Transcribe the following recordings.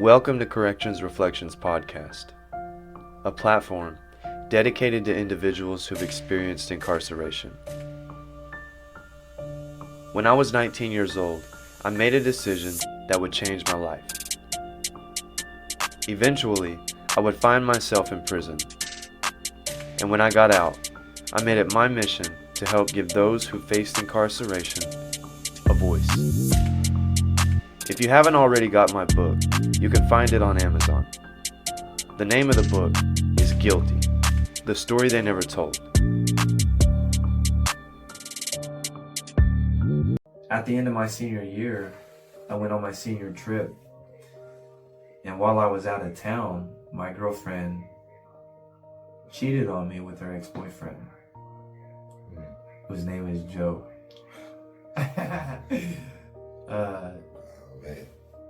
Welcome to Corrections Reflections Podcast, a platform dedicated to individuals who've experienced incarceration. When I was 19 years old, I made a decision that would change my life. Eventually, I would find myself in prison. And when I got out, I made it my mission to help give those who faced incarceration a voice. If you haven't already got my book, you can find it on Amazon. The name of the book is Guilty, the story they never told. At the end of my senior year, I went on my senior trip. And while I was out of town, my girlfriend cheated on me with her ex-boyfriend, whose name is Joe.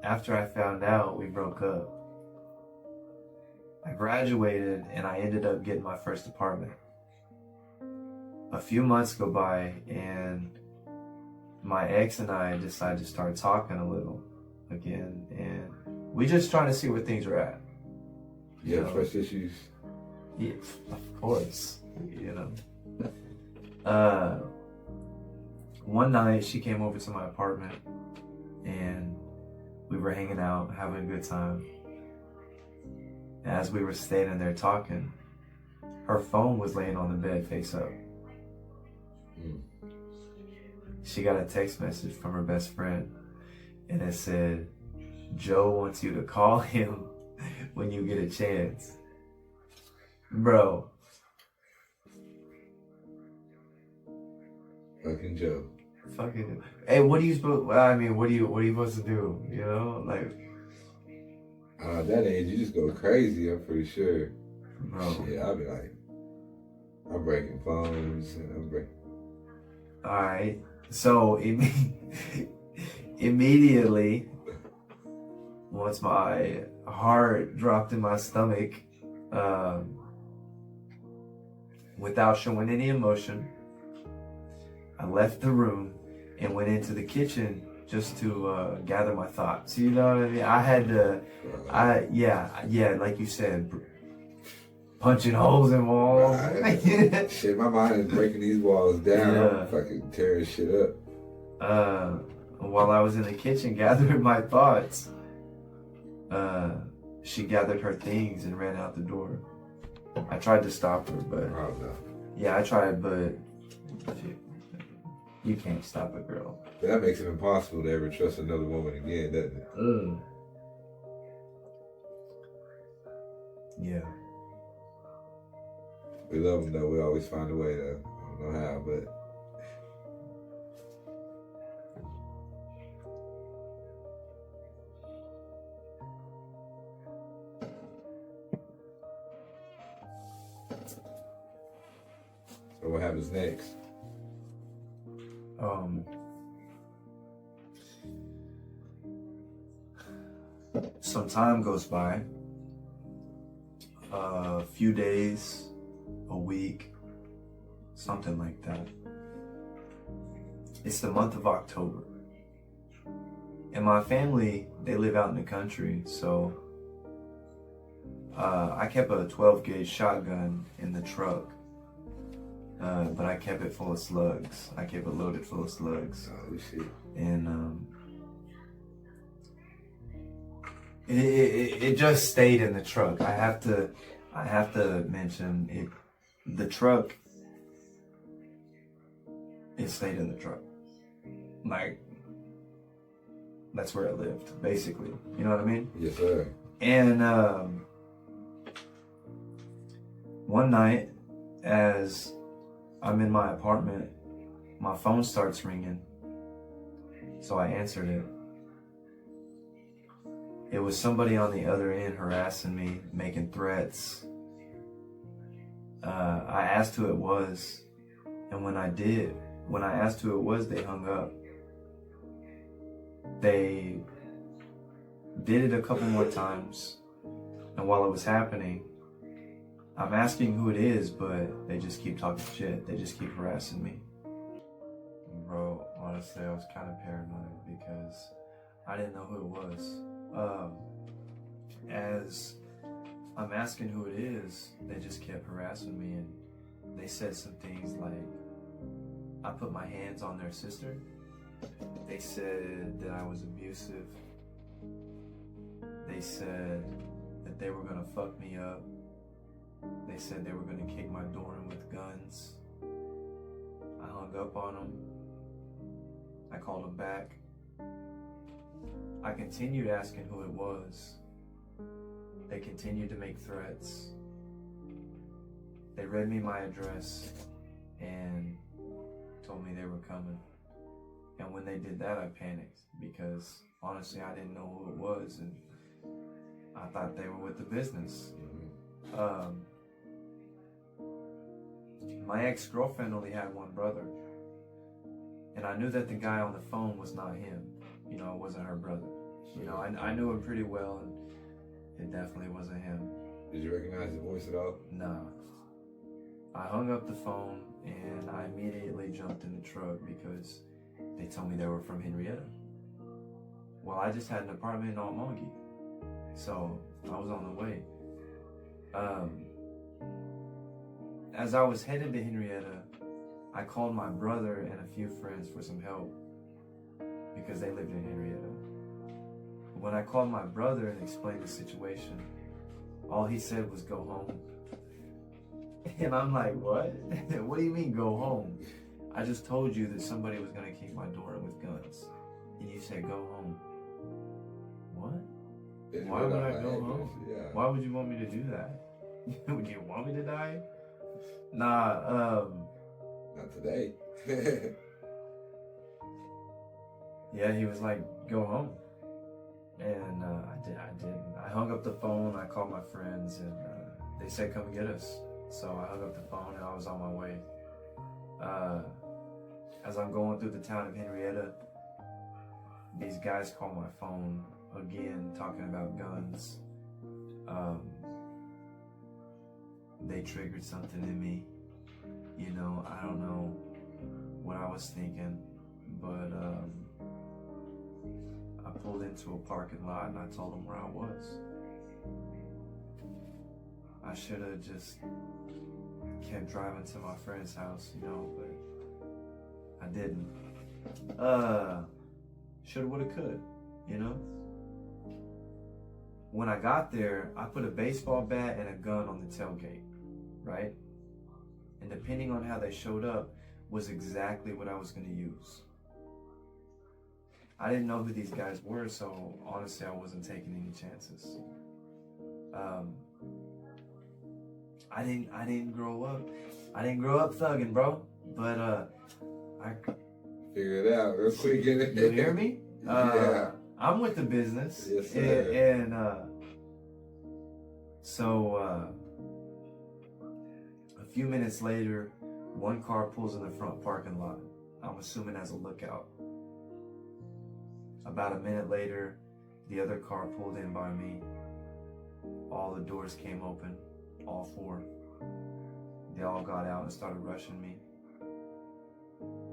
After I found out, we broke up. I graduated and I ended up getting my first apartment. A few months go by and my ex and I decided to start talking a little again, and we just trying to see where things are at. You have trust issues? Yeah, of course. One night she came over to my apartment and we were hanging out, having a good time. As we were standing there talking, her phone was laying on the bed face up. She got a text message from her best friend and it said, "Joe wants you to call him when you get a chance." Bro. Fucking Joe. Fucking. Hey, what are you supposed to do? You know, like. At that age, you just go crazy. I'm pretty sure. Bro. Shit, I'll be like, I'm breaking phones. All right. So immediately, once my heart dropped in my stomach, without showing any emotion, I left the room and went into the kitchen just to gather my thoughts. You know what I mean? I had to, like you said, punching holes in walls. Shit, my mind is breaking these walls down. Yeah. I'm fucking tearing shit up. While I was in the kitchen gathering my thoughts, she gathered her things and ran out the door. I tried to stop her, but Oh no. yeah, I tried, but shit, you can't stop a girl. But that makes it impossible to ever trust another woman again, doesn't it? Yeah. We love them though. We always find a way to. I don't know how, but. So what happens next? Some time goes by, a few days, a week, something like that. It's the month of October. And my family, they live out in the country, so I kept a 12 gauge shotgun in the truck. But I kept it full of slugs. I kept it loaded full of slugs. Oh shit. And it just stayed in the truck. I have to mention it. The truck, it stayed in the truck. Like, that's where it lived, basically. You know what I mean? Yes, sir. And one night, as I'm in my apartment, my phone starts ringing. So I answered it. It was somebody on the other end harassing me, making threats. I asked who it was, and when I asked who it was, they hung up. They did it a couple more times, and while it was happening, I'm asking who it is, but they just keep talking shit. They just keep harassing me. Bro, honestly, I was kind of paranoid because I didn't know who it was. as I'm asking who it is, they just kept harassing me, and they said some things like, I put my hands on their sister. They said that I was abusive. They said that they were gonna fuck me up. They said they were gonna kick my door in with guns. I hung up on them. I called them back. I continued asking who it was. They continued to make threats. They read me my address and told me they were coming. And when they did that, I panicked because honestly, I didn't know who it was, and I thought they were with the business. My ex-girlfriend only had one brother, and I knew that the guy on the phone was not him. You know, it wasn't her brother. You know, I knew him pretty well, and it definitely wasn't him. Did you recognize the voice at all? No. I hung up the phone and I immediately jumped in the truck because they told me they were from Henrietta. Well, I just had an apartment in Almonte, so I was on the way. As I was headed to Henrietta, I called my brother and a few friends for some help because they lived in Henrietta. When I called my brother and explained the situation, all he said was go home. And I'm like, what? What do you mean go home? I just told you that somebody was gonna kick my door in with guns. And you said go home. What? Why would I go home? Yeah. Why would you want me to do that? Would you want me to die? Nah, Not today. yeah, he was like, go home. And I didn't. I hung up the phone, I called my friends, and they said come get us. So I hung up the phone and I was on my way. As I'm going through the town of Henrietta, these guys call my phone again, talking about guns. They triggered something in me. You know, I don't know what I was thinking, but I pulled into a parking lot and I told them where I was. I should have just kept driving to my friend's house, you know, but I didn't. Shoulda, woulda, coulda, you know? When I got there, I put a baseball bat and a gun on the tailgate, right? And depending on how they showed up was exactly what I was gonna use. I didn't know who these guys were, so honestly, I wasn't taking any chances. I didn't grow up. I didn't grow up thugging, bro. But I figure it out real quick. You hear me? Yeah. I'm with the business. Yes, sir. And so a few minutes later, one car pulls in the front parking lot. I'm assuming as a lookout. About a minute later, the other car pulled in by me. All the doors came open, all four. They all got out and started rushing me.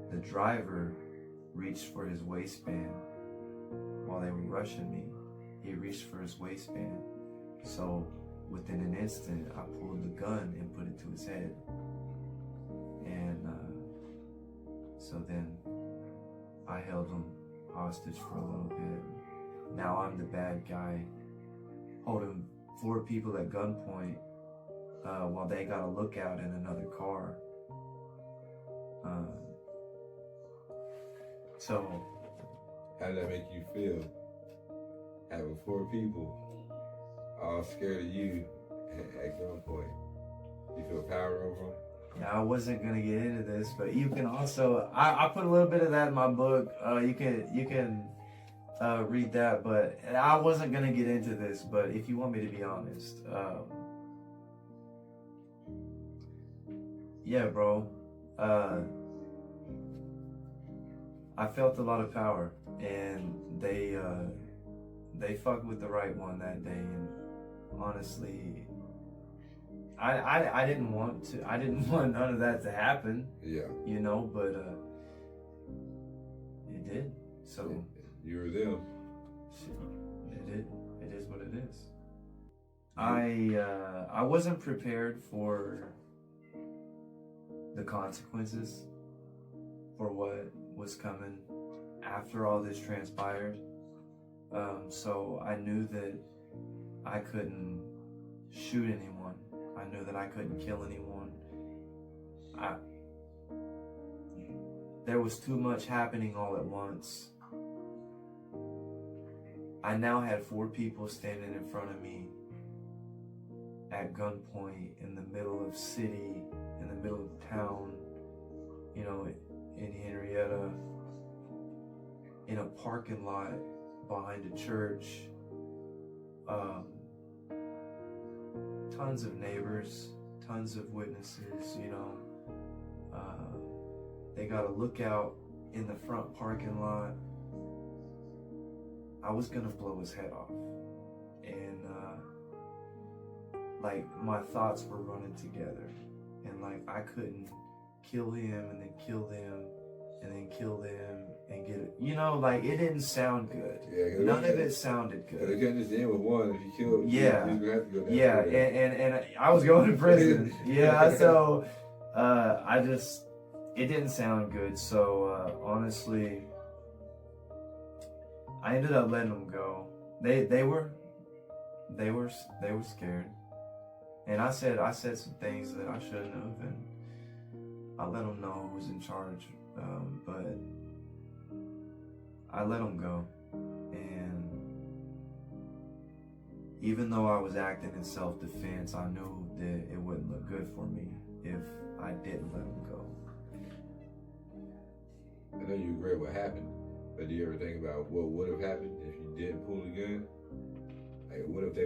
The driver reached for his waistband. While they were rushing me, he reached for his waistband. So within an instant, I pulled the gun and put it to his head. And so then I held him hostage for a little bit. Now I'm the bad guy holding 4 people at gunpoint while they got a lookout in another car. So how did that make you feel? Having 4 people all scared of you at gunpoint. You feel power over them? Yeah, I wasn't gonna get into this, but you can also I put a little bit of that in my book. You can read that, but I wasn't gonna get into this. But if you want me to be honest, yeah, bro. I felt a lot of power, and they fucked with the right one that day. And honestly, I didn't want to. I didn't want none of that to happen. Yeah. You know, but it did. So you were them. it did. It is what it is. I wasn't prepared for the consequences for what was coming after all this transpired. So I knew that I couldn't shoot anyone. I knew that I couldn't kill anyone. There was too much happening all at once. I now had 4 people standing in front of me at gunpoint in the middle of city, in the middle of town, you know, in Henrietta, in a parking lot behind a church. Tons of neighbors, tons of witnesses, you know. They got a lookout in the front parking lot. I was gonna blow his head off. And like my thoughts were running together. And like I couldn't kill him and then kill them and then kill them and get it. You know, like it didn't sound good. Yeah, none of it sounded good. But again, just end with one. If you kill, yeah, you're gonna have to go down. Yeah, and I was going to prison. Yeah, so it didn't sound good. So honestly, I ended up letting them go. They were scared, and I said some things that I shouldn't have, and I let them know who was in charge. But I let them go, and even though I was acting in self-defense, I knew that it wouldn't look good for me if I didn't let them go. I know you regret what happened, but do you ever think about what would have happened if you didn't pull the gun? Like, what if they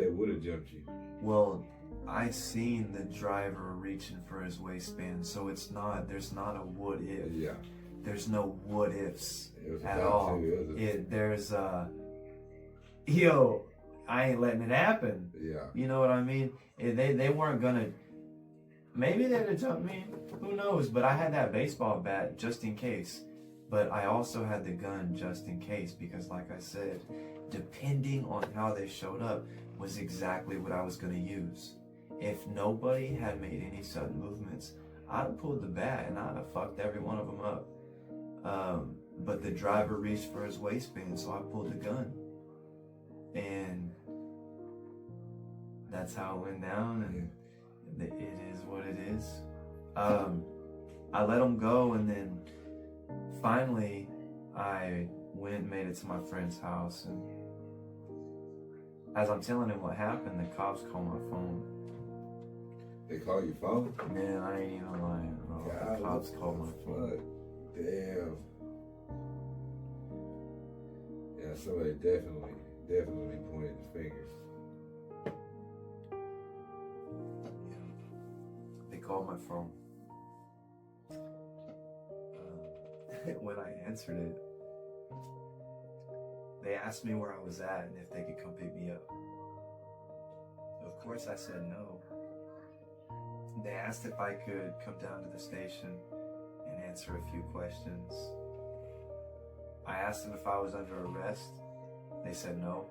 would have jumped you? Well, I seen the driver reaching for his waistband, so there's not a what if. Yeah. There's no what ifs at all. all. Yo, I ain't letting it happen. Yeah. You know what I mean? They weren't gonna. Maybe they'd have jumped me. Who knows? But I had that baseball bat just in case. But I also had the gun just in case because, like I said, depending on how they showed up was exactly what I was gonna use. If nobody had made any sudden movements, I'd have pulled the bat and I'd have fucked every one of them up. But the driver reached for his waistband, so I pulled the gun. And that's how it went down, and it is what it is. I let him go, and then finally I went and made it to my friend's house, and as I'm telling him what happened, the cops called my phone. They call your phone? Man, I ain't even lying, bro. God, the cops called my phone. Damn. Yeah, somebody definitely pointed the finger. Yeah. They called my phone. When I answered it, they asked me where I was at and if they could come pick me up. Of course I said no. They asked if I could come down to the station and answer a few questions. I asked them if I was under arrest. They said no.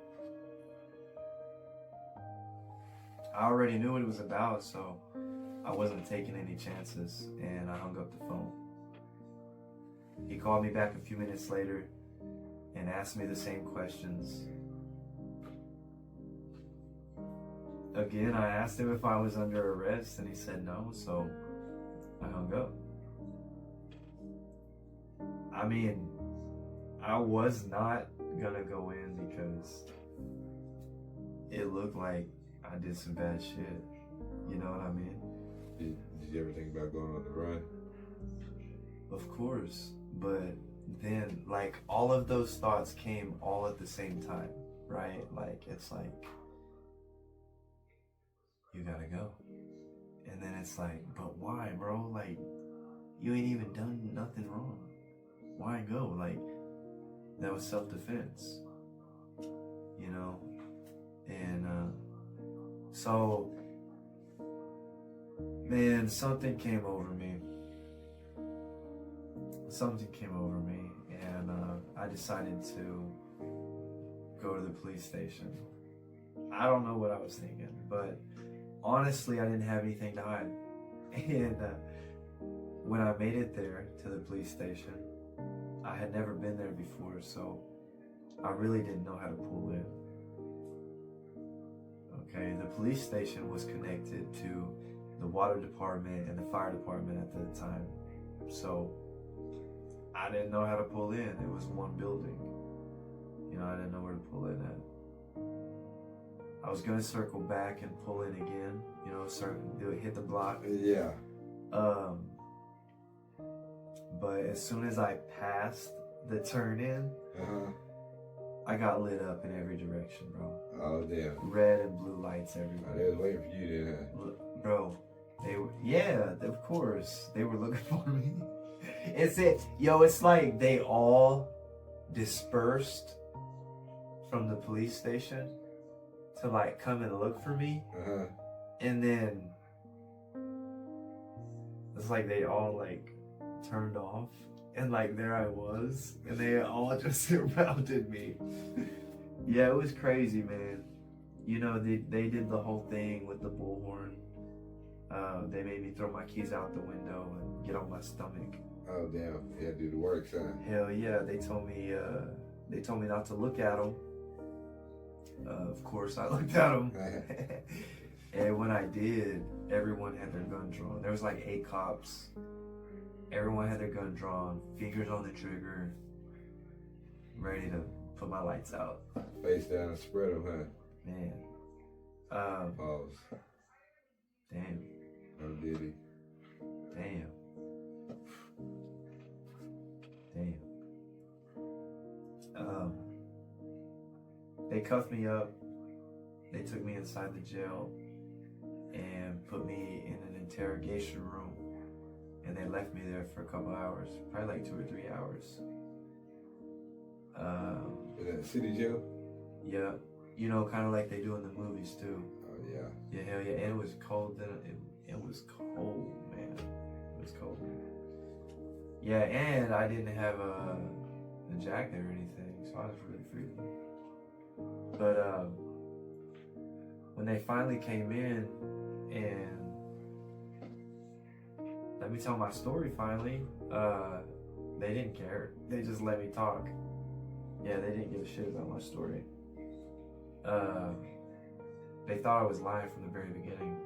I already knew what it was about, so I wasn't taking any chances, and I hung up the phone. He called me back a few minutes later and asked me the same questions. Again, I asked him if I was under arrest, and he said no, so I hung up. I mean, I was not gonna go in because it looked like I did some bad shit. You know what I mean? Did you ever think about going on the run? Of course, but then like all of those thoughts came all at the same time, right? Like it's like, you gotta go. And then it's like, but why, bro? Like, you ain't even done nothing wrong. Why go? Like, that was self-defense, you know? And so, man, something came over me. And I decided to go to the police station. I don't know what I was thinking, but honestly, I didn't have anything to hide. And when I made it there to the police station, I had never been there before, so I really didn't know how to pull in. Okay, the police station was connected to the water department and the fire department at the time. So I didn't know how to pull in. It was one building. You know, I didn't know where to pull in at. I was gonna circle back and pull in again, you know, hit the block. Yeah. But as soon as I passed the turn in, Uh-huh. I got lit up in every direction, bro. Oh, damn. Red and blue lights Oh, everywhere. they was waiting for you then, huh? Bro, they were, yeah, of course. They were looking for me. It's like they all dispersed from the police station to like come and look for me. Uh-huh. And then it's like they all like turned off. And like there I was. And they all just surrounded me. Yeah, it was crazy, man. You know, they did the whole thing with the bullhorn. They made me throw my keys out the window and get on my stomach. Oh, damn. You had to do the work, son. Hell yeah, they told me not to look at them. Of course, I looked at them. And when I did, everyone had their gun drawn. There was like 8 cops. Everyone had their gun drawn, fingers on the trigger, ready to put my lights out. Face down and spread them, huh? Man. Pause. Damn. Oh, did he? Damn. They cuffed me up. They took me inside the jail and put me in an interrogation room. And they left me there for a couple hours, probably like 2 or 3 hours. In that city jail? Yeah, you know, kind of like they do in the movies too. Oh, yeah. Yeah, hell yeah. And it was cold. It was cold, man. It was cold. Yeah, and I didn't have a jacket or anything, so I was really freezing. But when they finally came in and let me tell my story finally, they didn't care. They just let me talk. Yeah, they didn't give a shit about my story. They thought I was lying from the very beginning,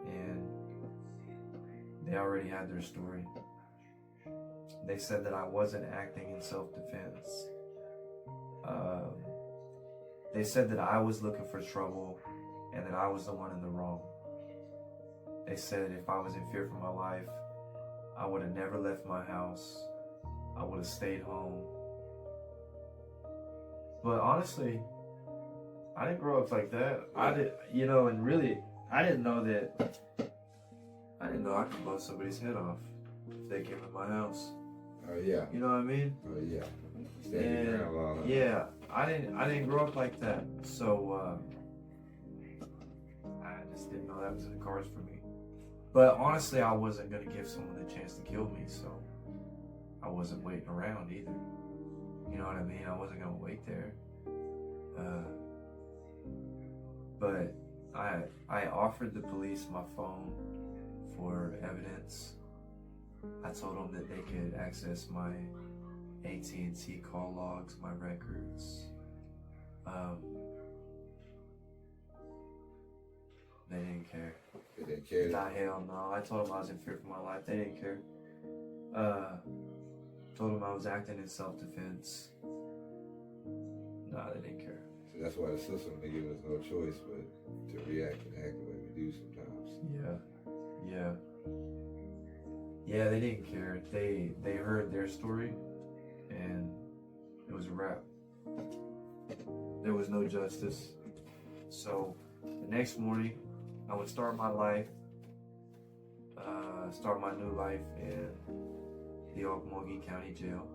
and they already had their story. They said that I wasn't acting in self-defense. They said that I was looking for trouble and that I was the one in the wrong. They said if I was in fear for my life, I would have never left my house. I would have stayed home. But honestly, I didn't grow up like that. I did, you know, and really, I didn't know I could blow somebody's head off if they came in my house. Oh, yeah. You know what I mean? Oh, yeah. Standing around long, huh? Yeah, I didn't grow up like that. So I just didn't know that was in the cards for me. But honestly, I wasn't gonna give someone the chance to kill me, so I wasn't waiting around either. You know what I mean? I wasn't gonna wait there. But I offered the police my phone for evidence. I told them that they could access my AT&T call logs, my records. They didn't care. They didn't care. Nah, hell no. I told them I was in fear for my life. They didn't care. Told them I was acting in self-defense. Nah, they didn't care. So that's why the system, they give us no choice but to react and act the way we do sometimes. Yeah, they didn't care. They heard their story and it was a wrap. There was no justice. So the next morning I would start my life, start my new life in the Okmulgee County Jail.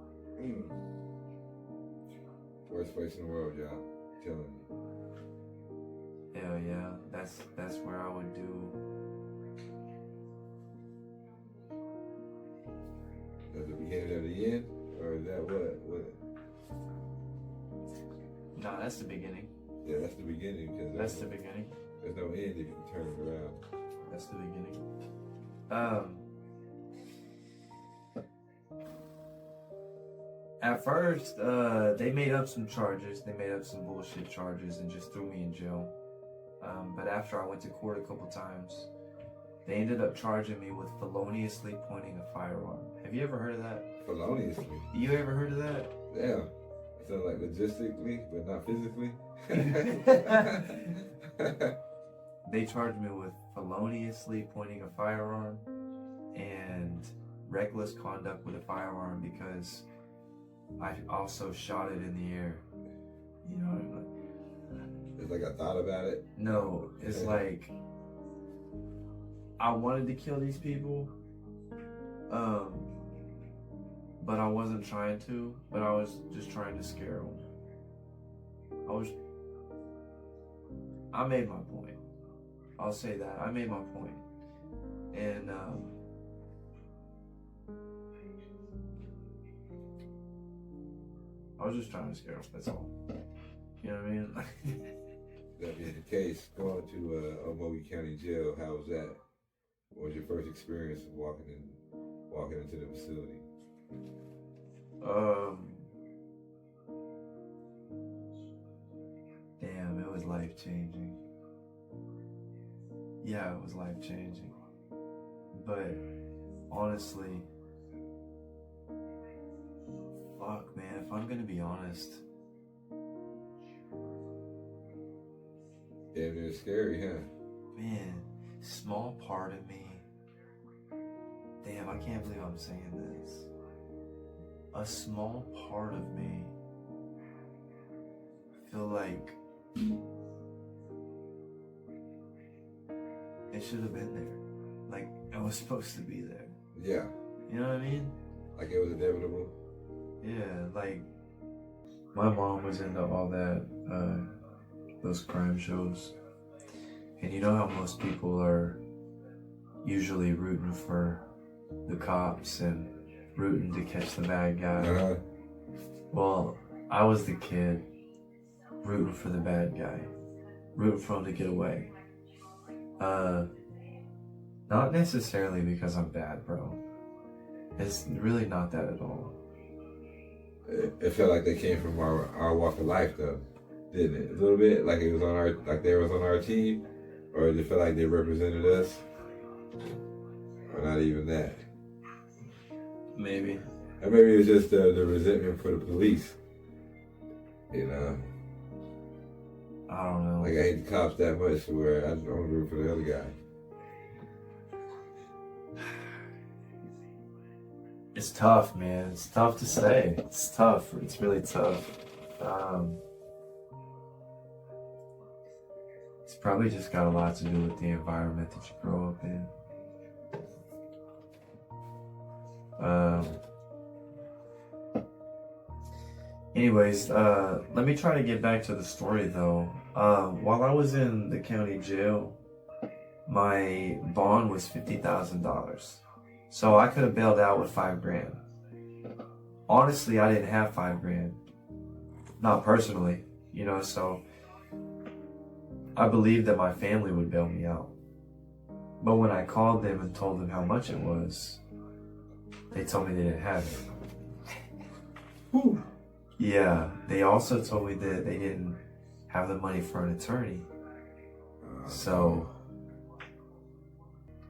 Worst place in the world, y'all. I'm telling you. Hell yeah, that's where I would do. At the beginning of the end? Or is that what? Nah, that's the beginning. Yeah, that's the beginning. Because That's the beginning. there's no end if you can turn it around. That's the beginning. At first, they made up some charges. They made up some bullshit charges and just threw me in jail. But after I went to court a couple times, they ended up charging me with feloniously pointing a firearm. Have you ever heard of that? Feloniously. You ever heard of that? Yeah. It sounds like logistically, but not physically. They charged me with feloniously pointing a firearm and reckless conduct with a firearm because I also shot it in the air. You know what I mean? It's like I thought about it. No, it's like I wanted to kill these people, but I wasn't trying to. But I was just trying to scare them. I made my point. I'll say that. I made my point. And I was just trying to scare them, that's all. You know what I mean? That being the case, going to Omogi County Jail, how was that? What was your first experience of walking into the facility? Damn, it was life-changing. Yeah, it was life-changing. But honestly, fuck, man, if I'm gonna be honest. Yeah, it's scary, huh? Man, small part of me. Damn, I can't believe I'm saying this. A small part of me feel like it should have been there. Like, I was supposed to be there. Yeah. You know what I mean? Like it was inevitable. Yeah, like my mom was into all that, those crime shows. And you know how most people are usually rooting for the cops and rooting to catch the bad guy. Uh-huh. Well, I was the kid rooting for the bad guy, rooting for him to get away. Not necessarily because I'm bad, bro. It's really not that at all. It felt like they came from our walk of life, though, didn't it? A little bit, like it was on our, like they was on our team, or did it feel like they represented us, or not even that? Maybe. Or maybe it was just the resentment for the police. You know. I don't know. Like I hate the cops that much, to where I'm rooting for the other guy. It's tough, man. It's tough to say. It's tough. It's really tough. It's probably just got a lot to do with the environment that you grow up in. Anyways, let me try to get back to the story though. While I was in the county jail, my bond was $50,000. So I could have bailed out with $5,000. Honestly, I didn't have $5,000. Not personally, you know, so I believed that my family would bail me out. But when I called them and told them how much it was, they told me they didn't have it. Whew. Yeah, they also told me that they didn't have the money for an attorney. So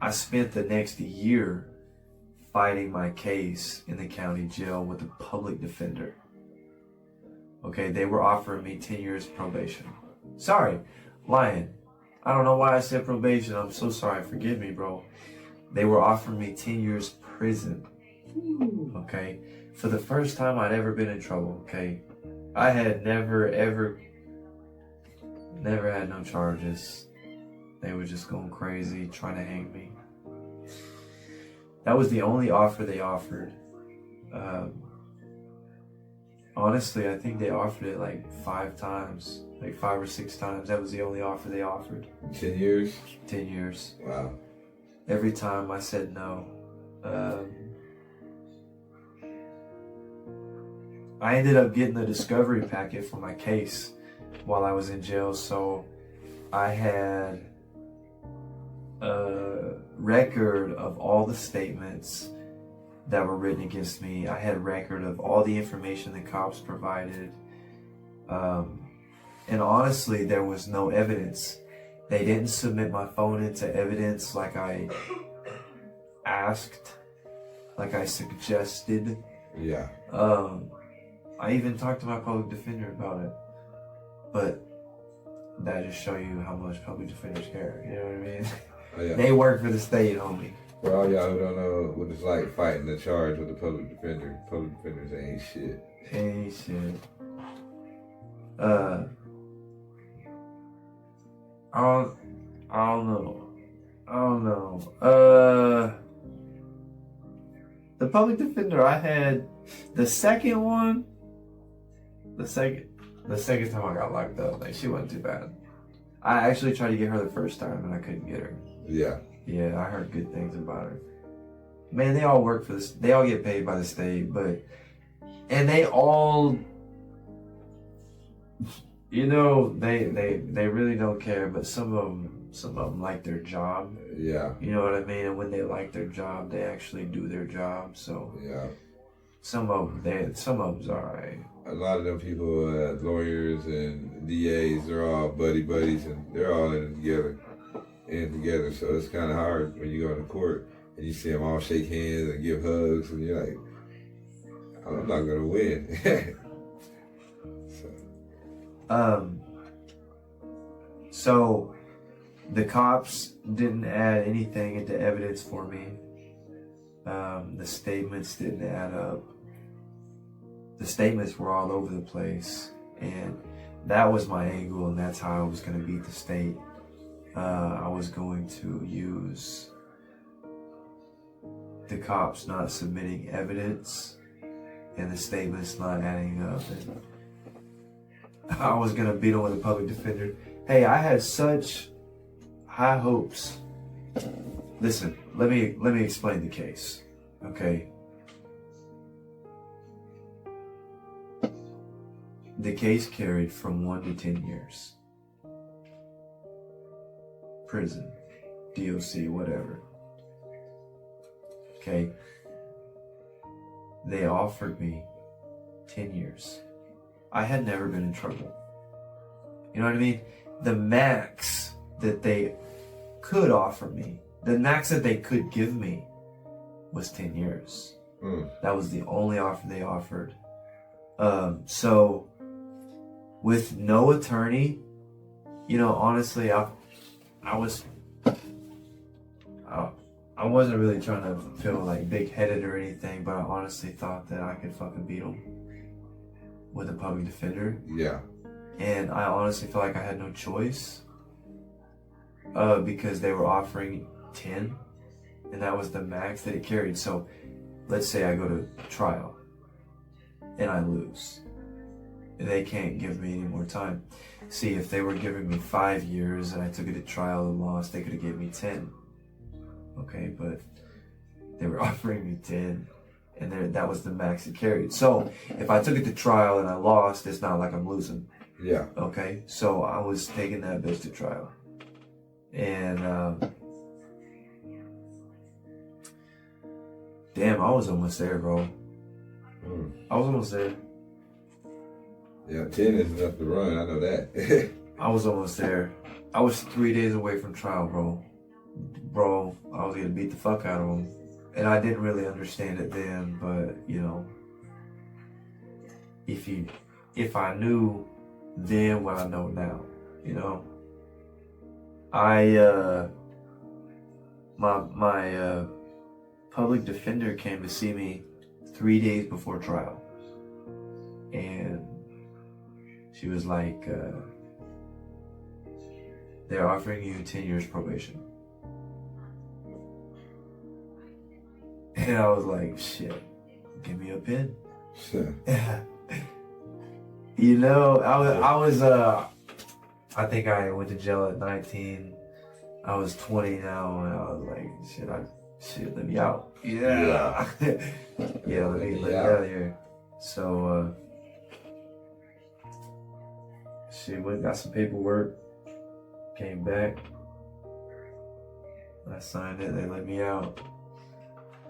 I spent the next year fighting my case in the county jail with a public defender. Okay, they were offering me 10 years probation. Sorry, lying. I don't know why I said probation. I'm so sorry. Forgive me, bro. They were offering me 10 years prison. Okay, for the first time I'd ever been in trouble. Okay, I had never had no charges. They were just going crazy trying to hang me. That was the only offer they offered. Honestly, I think they offered it like 5 times, like 5 or 6 times. That was the only offer they offered. 10 years? 10 years. Wow. Every time I said no. I ended up getting the discovery packet for my case while I was in jail. So I had a record of all the statements that were written against me. I had a record of all the information the cops provided. And honestly, there was no evidence. They didn't submit my phone into evidence like I asked, like I suggested. Yeah. I even talked to my public defender about it. But that just show you how much public defenders care. You know what I mean? Oh, yeah. They work for the state, homie. For all y'all who don't know what it's like fighting the charge with the public defender, public defenders ain't shit. Ain't shit. I don't know. The public defender I had, the second time I got locked up, like, she wasn't too bad. I actually tried to get her the first time and I couldn't get her. Yeah. Yeah, I heard good things about her. Man, they all work for this. They all get paid by the state, and they all, you know, they really don't care. But some of them like their job. Yeah. You know what I mean? And when they like their job, they actually do their job. So yeah, some of them's alright. A lot of them people, lawyers and DAs, they're all buddies, and they're all in it together. So it's kind of hard when you go to court and you see them all shake hands and give hugs, and you're like, I'm not gonna win. So the cops didn't add anything into evidence for me. The statements didn't add up. The statements were all over the place, and that was my angle, and that's how I was going to beat the state. I was going to use the cops not submitting evidence and the statements not adding up, and I was going to beat them with a public defender. Hey, I had such high hopes. Listen, let me explain the case, okay? The case carried from 1 to 10 years. Prison, DOC, whatever. Okay? They offered me 10 years. I had never been in trouble. You know what I mean? The max that they could offer me, the max that they could give me was 10 years. That was the only offer they offered. So with no attorney, you know, honestly, I wasn't really trying to feel like big-headed or anything, but I honestly thought that I could fucking beat them with a public defender. Yeah. And I honestly feel like I had no choice, because they were offering 10, and that was the max that it carried. So let's say I go to trial and I lose. They can't give me any more time. See, if they were giving me 5 years and I took it to trial and lost, they could have given me 10. Okay, but they were offering me 10, and that was the max it carried. So if I took it to trial and I lost, it's not like I'm losing. Yeah. Okay, so I was taking that bitch to trial. And damn, I was almost there, bro. I was almost there. Yeah, 10 is enough to run, I know that. I was almost there. I was 3 days away from trial, bro. Bro, I was gonna beat the fuck out of him. And I didn't really understand it then, but, you know, if I knew then what I know now, you know. My public defender came to see me 3 days before trial. And she was like, they're offering you 10 years probation. And I was like, shit, give me a pen. You know, I think I went to jail at 19. I was 20 now, and I was like, shit, let me out. Yeah. Yeah, let me out of here. So, shit, went got some paperwork, came back. I signed it, they let me out.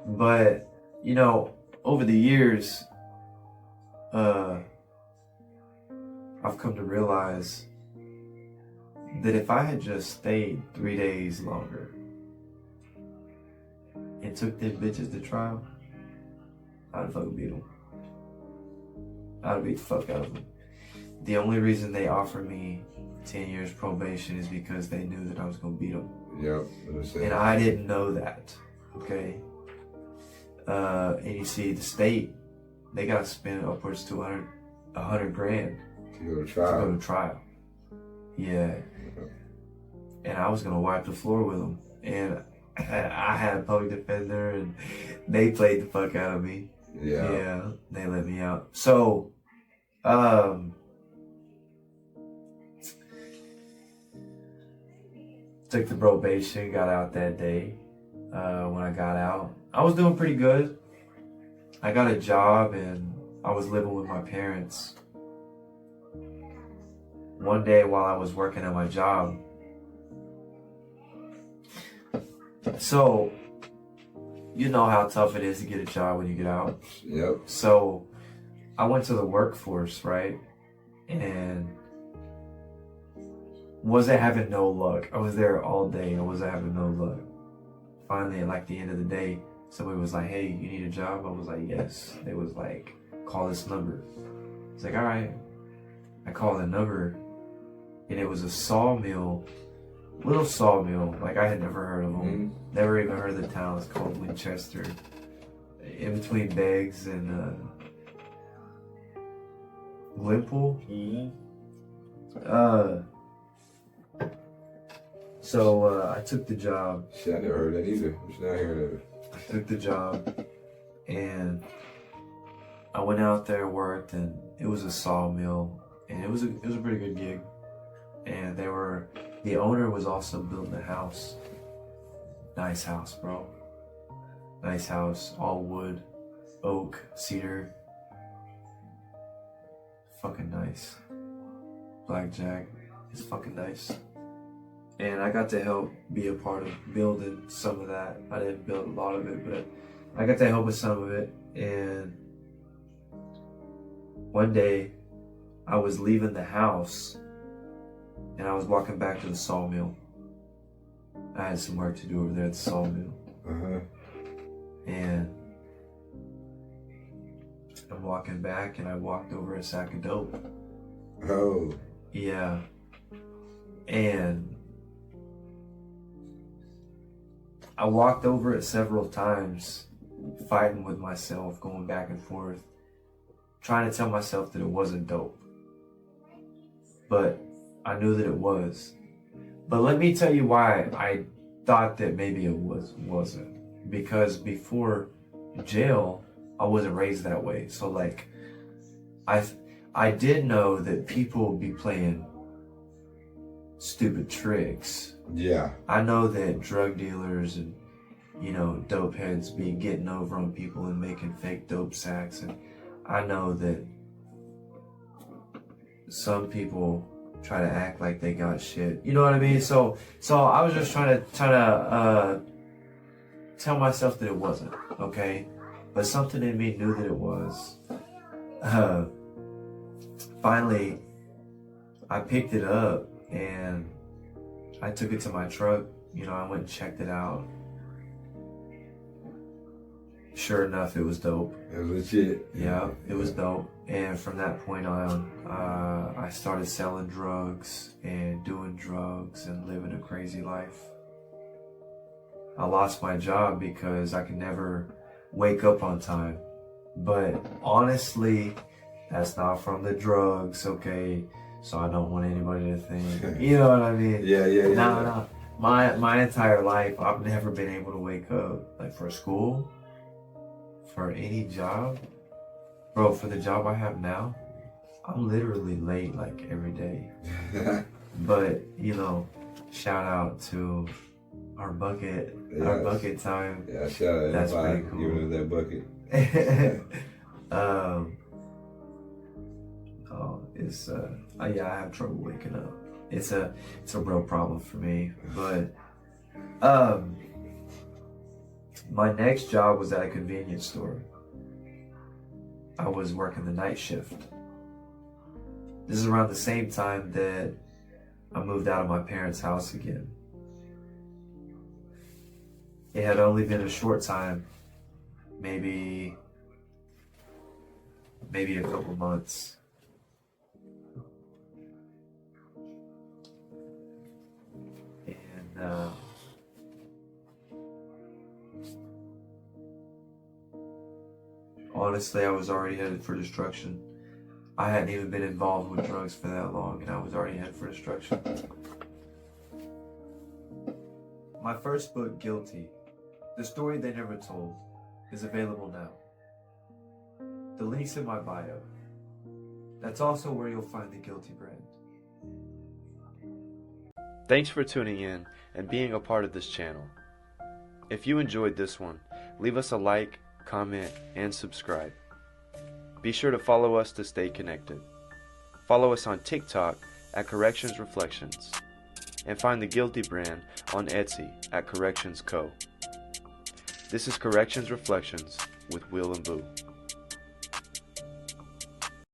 But, you know, over the years, I've come to realize that if I had just stayed 3 days longer and took them bitches to trial, I'd have fucking beat them. I'd have beat the fuck out of them. The only reason they offered me 10 years probation is because they knew that I was gonna beat them. Yep. And I didn't know that, okay? And you see, the state, they gotta spend upwards to $100 grand to go to trial. To go to trial. Yeah. And I was gonna wipe the floor with them. And I had a public defender, and they played the fuck out of me. Yeah. Yeah, they let me out. So, took the probation, got out that day. When I got out, I was doing pretty good. I got a job and I was living with my parents. One day while I was working at my job, so you know how tough it is to get a job when you get out. Yep. So I went to the workforce, right? And wasn't having no luck. I was there all day. I wasn't having no luck. Finally, at like the end of the day, somebody was like, "Hey, you need a job?" I was like, "Yes." They was like, "Call this number." It's like, all right. I called the number, and it was a sawmill, little sawmill. Like, I had never heard of them. Mm-hmm. Never even heard of the town. It's called Winchester, in between Beggs and Lehmkuhl. Mm-hmm. So I took the job. Shit, I never heard that either. I'm just not hearing of it. I took the job, and I went out there and worked, and it was a sawmill, and it was a pretty good gig. And the owner was also building a house. Nice house, bro. Nice house, all wood, oak, cedar. Fucking nice. Blackjack. It's fucking nice. And I got to help be a part of building some of that. I didn't build a lot of it, but I got to help with some of it. And one day, I was leaving the house, and I was walking back to the sawmill. I had some work to do over there at the sawmill. Uh-huh. And I'm walking back, and I walked over a sack of dope. Oh. Yeah. And I walked over it several times, fighting with myself, going back and forth, trying to tell myself that it wasn't dope. But I knew that it was. But let me tell you why I thought that maybe it wasn't. Because before jail, I wasn't raised that way. So like, I did know that people would be playing stupid tricks. Yeah. I know that drug dealers and, you know, dope heads be getting over on people and making fake dope sacks. And I know that some people try to act like they got shit. You know what I mean? So I was just trying to tell myself that it wasn't, okay? But something in me knew that it was. Finally, I picked it up and I took it to my truck. You know, I went and checked it out. Sure enough, it was dope. It was legit. Yeah, it was dope. And from that point on, I started selling drugs and doing drugs and living a crazy life. I lost my job because I could never wake up on time. But honestly, that's not from the drugs, okay? So I don't want anybody to think, you know what I mean? Yeah. No. My entire life, I've never been able to wake up, like for school, for any job. Bro, for the job I have now, I'm literally late like every day. But, you know, shout out to our bucket time. Yeah, shout out That's everybody pretty cool. giving us that bucket. is, yeah, I have trouble waking up. It's a real problem for me. But my next job was at a convenience store. I was working the night shift. This is around the same time that I moved out of my parents' house again. It had only been a short time, maybe a couple months. And honestly, I was already headed for destruction. I hadn't even been involved with drugs for that long, and I was already headed for destruction. My first book, Guilty, The Story They Never Told, is available now. The link's in my bio. That's also where you'll find the Guilty brand. Thanks for tuning in and being a part of this channel. If you enjoyed this one, leave us a like, comment, and subscribe. Be sure to follow us to stay connected. Follow us on TikTok at Corrections Reflections, and find the Guilty brand on Etsy at Corrections Co. This is Corrections Reflections with Will and Boo.